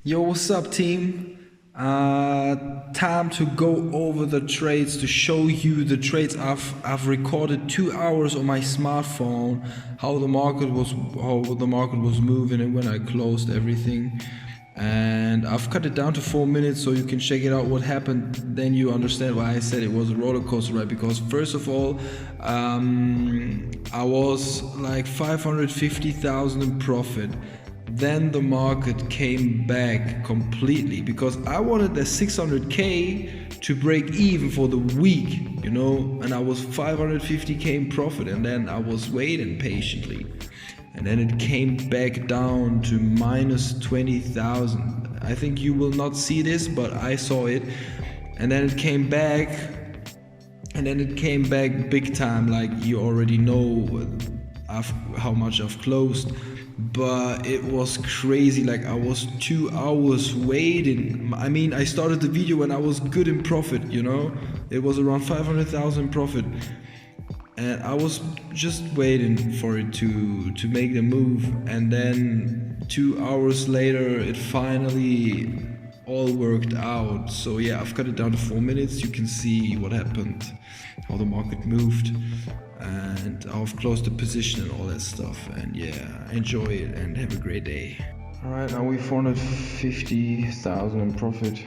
Yo, what's up, team? Time to go over the trades, to show you the trades. I've recorded 2 hours on my smartphone, how the market was moving and when I closed everything. And I've cut it down to 4 minutes so you can check it out what happened. Then you understand why I said it was a roller coaster ride. Because first of all, I was like 550,000 in profit. Then the market came back completely because I wanted the 600k to break even for the week, you know, and I was 550k in profit, and then I was waiting patiently, and then it came back down to minus 20,000. I think you will not see this, but I saw it, and then it came back, big time, like you already know how much I've closed. But it was crazy, like I was 2 hours waiting. I mean, I started the video when I was good in profit, you know, it was around 500,000 profit, and I was just waiting for it to make the move. And then 2 hours later it finally all worked out. So yeah, I've cut it down to 4 minutes. You can see what happened, how the market moved, and I've closed the position and all that stuff. And yeah, enjoy it and have a great day. Alright, now we 450,000 in profit.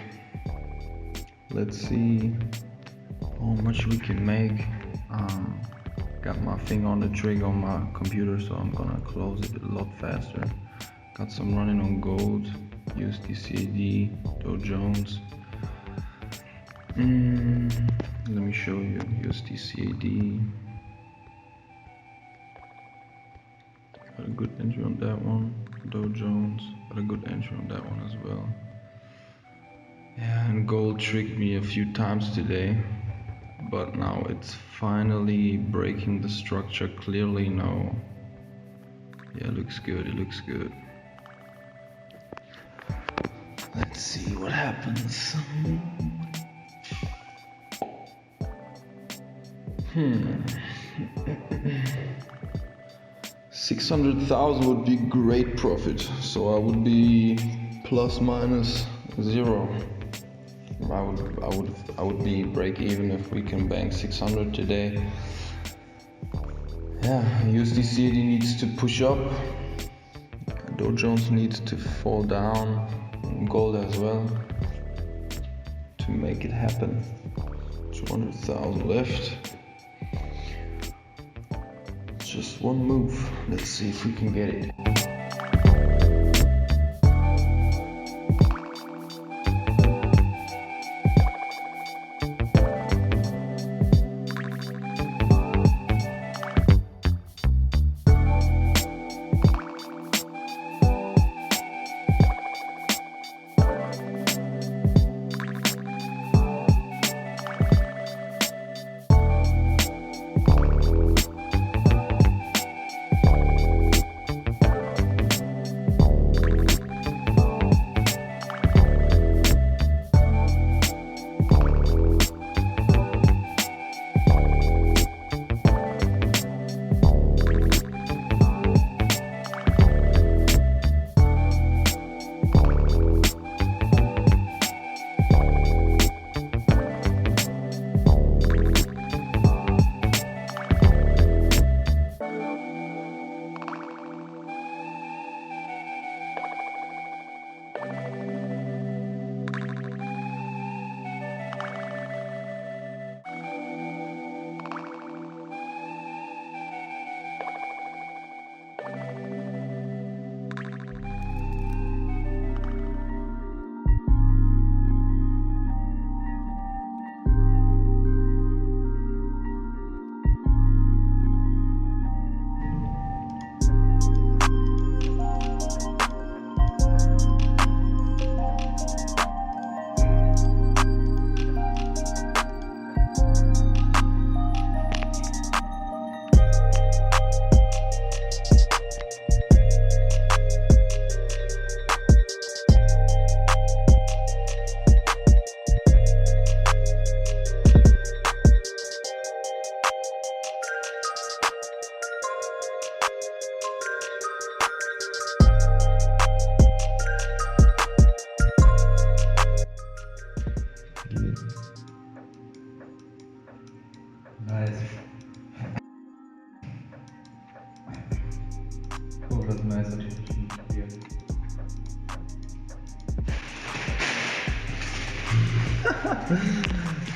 Let's see how much we can make. Got my finger on the trigger on my computer, so I'm gonna close it a lot faster. Got some running on gold, USDCAD, Dow Jones. Let me show you USDCAD. Got a good entry on that one. Dow Jones, got a good entry on that one as well. Yeah, and gold tricked me a few times today, but now it's finally breaking the structure clearly now. Yeah, it looks good, it looks good. Let's see what happens. 600,000 would be great profit, so I would be plus minus zero. I would be break even if we can bank 600 today. Yeah, USDCAD needs to push up, Dow Jones needs to fall down, gold as well, to make it happen. 200,000 left. Just one move. Let's see if we can get it.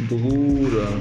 Bruder.